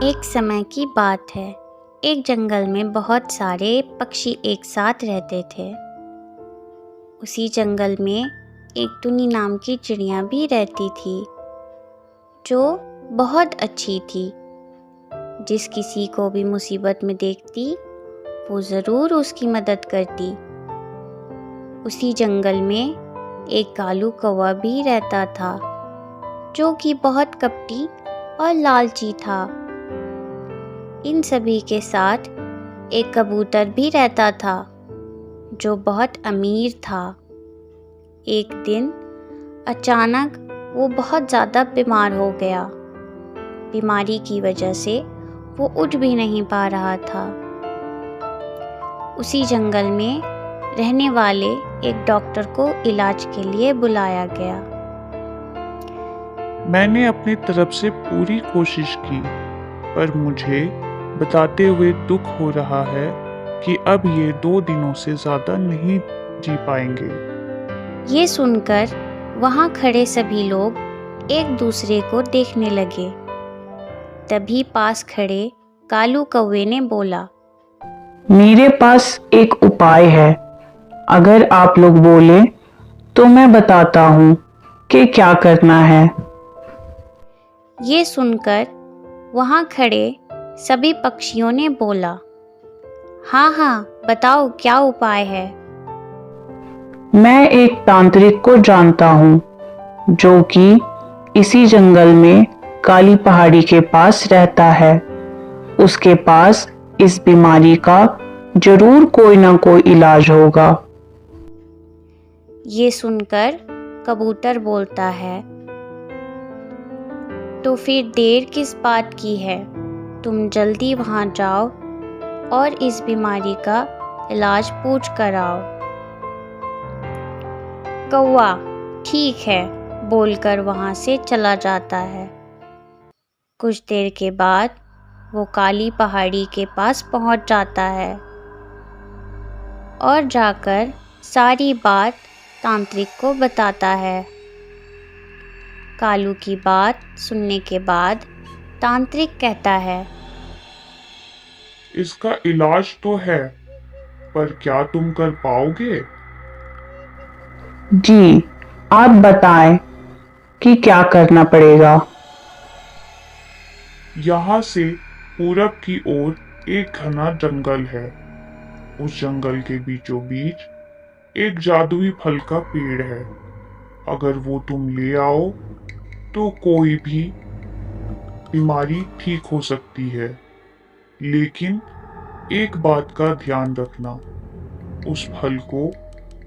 एक समय की बात है। एक जंगल में बहुत सारे पक्षी एक साथ रहते थे। उसी जंगल में एक टुनी नाम की चिड़िया भी रहती थी, जो बहुत अच्छी थी। जिस किसी को भी मुसीबत में देखती, वो ज़रूर उसकी मदद करती। उसी जंगल में एक कालू कौवा भी रहता था, जो कि बहुत कपटी और लालची था। इन सभी के साथ एक कबूतर भी रहता था, जो बहुत अमीर था। एक दिन अचानक वो बहुत ज़्यादा बीमार हो गया। बीमारी की वजह से वो उठ भी नहीं पा रहा था। उसी जंगल में रहने वाले एक डॉक्टर को इलाज के लिए बुलाया गया। मैंने अपनी तरफ से पूरी कोशिश की, पर मुझे बताते हुए दुख हो रहा है कि अब ये 2 दिनों से ज़्यादा नहीं जी पाएंगे। ये सुनकर वहाँ खड़े सभी लोग एक दूसरे को देखने लगे। तभी पास खड़े कालू कौवे ने बोला, मेरे पास एक उपाय है। अगर आप लोग बोले तो मैं बताता हूँ कि क्या करना है। ये सुनकर वहाँ खड़े सभी पक्षियों ने बोला, हाँ हाँ, बताओ क्या उपाय है। मैं एक तांत्रिक को जानता हूँ, जो कि इसी जंगल में काली पहाड़ी के पास रहता है। उसके पास इस बीमारी का जरूर कोई ना कोई इलाज होगा। ये सुनकर कबूतर बोलता है, तो फिर देर किस बात की है? तुम जल्दी वहाँ जाओ और इस बीमारी का इलाज पूछ कर आओ। कौवा ठीक है बोलकर वहाँ से चला जाता है। कुछ देर के बाद वो काली पहाड़ी के पास पहुँच जाता है और जाकर सारी बात तांत्रिक को बताता है। कालू की बात सुनने के बाद तांत्रिक कहता है, इसका इलाज तो है, पर क्या तुम कर पाओगे? जी, आप बताएं कि क्या करना पड़ेगा। यहाँ से पूरब की ओर एक घना जंगल है। उस जंगल के बीचों बीच एक जादुई फल का पेड़ है। अगर वो तुम ले आओ तो कोई भी बीमारी ठीक हो सकती है। लेकिन एक बात का ध्यान रखना, उस फल को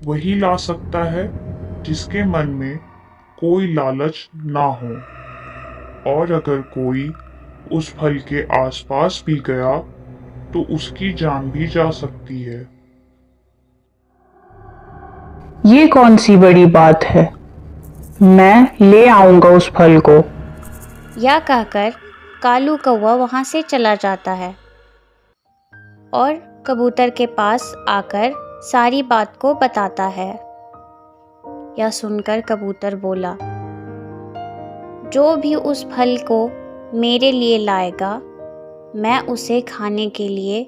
वही ला सकता है जिसके मन में कोई लालच ना हो। और अगर कोई उस फल के आसपास भी गया तो उसकी जान भी जा सकती है। ये कौन सी बड़ी बात है, मैं ले आऊंगा उस फल को। यह कहकर कालू कौवा वहाँ से चला जाता है और कबूतर के पास आकर सारी बात को बताता है। यह सुनकर कबूतर बोला, जो भी उस फल को मेरे लिए लाएगा, मैं उसे खाने के लिए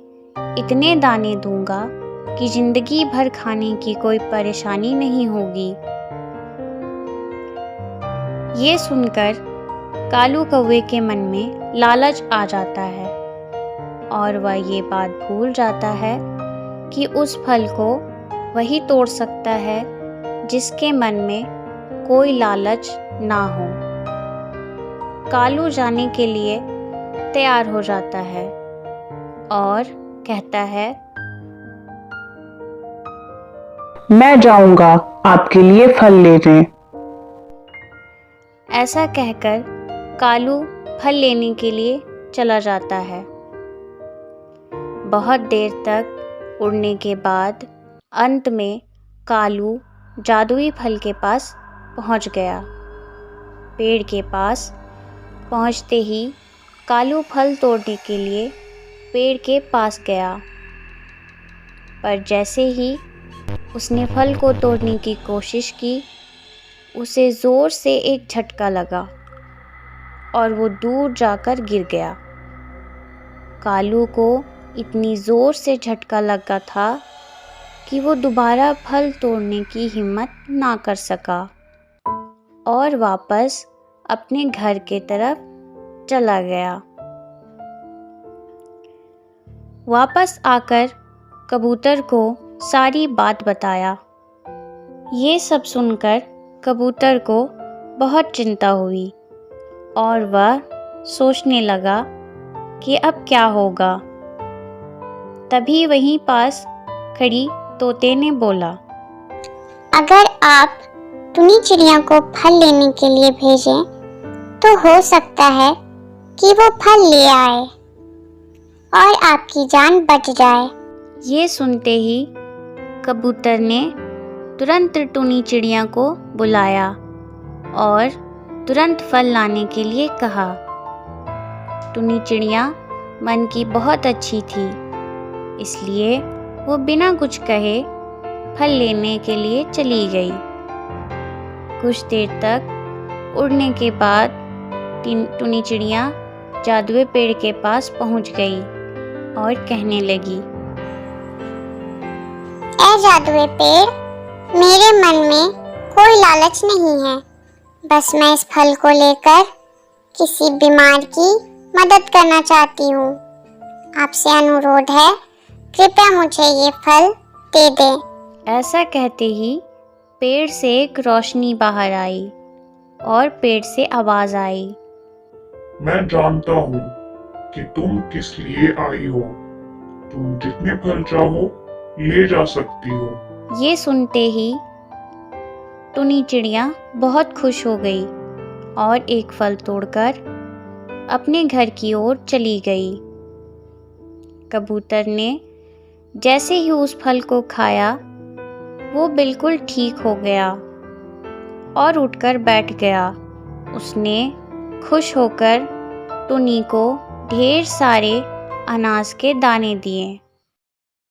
इतने दाने दूंगा कि जिंदगी भर खाने की कोई परेशानी नहीं होगी। ये सुनकर कालू कौवे के मन में लालच आ जाता है और वह ये बात भूल जाता है कि उस फल को वही तोड़ सकता है जिसके मन में कोई लालच ना हो। कालू जाने के लिए तैयार हो जाता है और कहता है, मैं जाऊंगा आपके लिए फल लेने। ऐसा कहकर कालू फल लेने के लिए चला जाता है। बहुत देर तक उड़ने के बाद अंत में कालू जादुई फल के पास पहुंच गया। पेड़ के पास पहुंचते ही कालू फल तोड़ने के लिए पेड़ के पास गया, पर जैसे ही उसने फल को तोड़ने की कोशिश की, उसे ज़ोर से एक झटका लगा और वो दूर जाकर गिर गया। कालू को इतनी ज़ोर से झटका लगा था कि वो दोबारा फल तोड़ने की हिम्मत ना कर सका और वापस अपने घर के तरफ चला गया। वापस आकर कबूतर को सारी बात बताया। ये सब सुनकर कबूतर को बहुत चिंता हुई और वह सोचने लगा कि अब क्या होगा। तभी वहीं पास खड़ी तोते ने बोला, अगर आप टुनी चिड़िया को फल लेने के लिए भेजें तो हो सकता है कि वो फल ले आए और आपकी जान बच जाए। ये सुनते ही कबूतर ने तुरंत टुनी चिड़िया को बुलाया और तुरंत फल लाने के लिए कहा। टुनी चिड़िया मन की बहुत अच्छी थी, इसलिए वो बिना कुछ कहे फल लेने के लिए चली गई। कुछ देर तक उड़ने के बाद टुनी चिड़िया जादुई पेड़ के पास पहुंच गई और कहने लगी, ऐ जादुई पेड़, मेरे मन में कोई लालच नहीं है, बस मैं इस फल को लेकर किसी बीमार की मदद करना चाहती हूँ। आपसे अनुरोध है, कृपया मुझे ये फल दे दें। ऐसा कहते ही पेड़ से एक रोशनी बाहर आई और पेड़ से आवाज आई, मैं जानता हूँ कि तुम किस लिए आई हो। तुम जितने फल चाहो ले जा सकती हो। ये सुनते ही टुनी चिड़िया बहुत खुश हो गई और एक फल तोड़कर अपने घर की ओर चली गई। कबूतर ने जैसे ही उस फल को खाया वो बिल्कुल ठीक हो गया और उठकर बैठ गया। उसने खुश होकर टुनी को ढेर सारे अनाज के दाने दिए।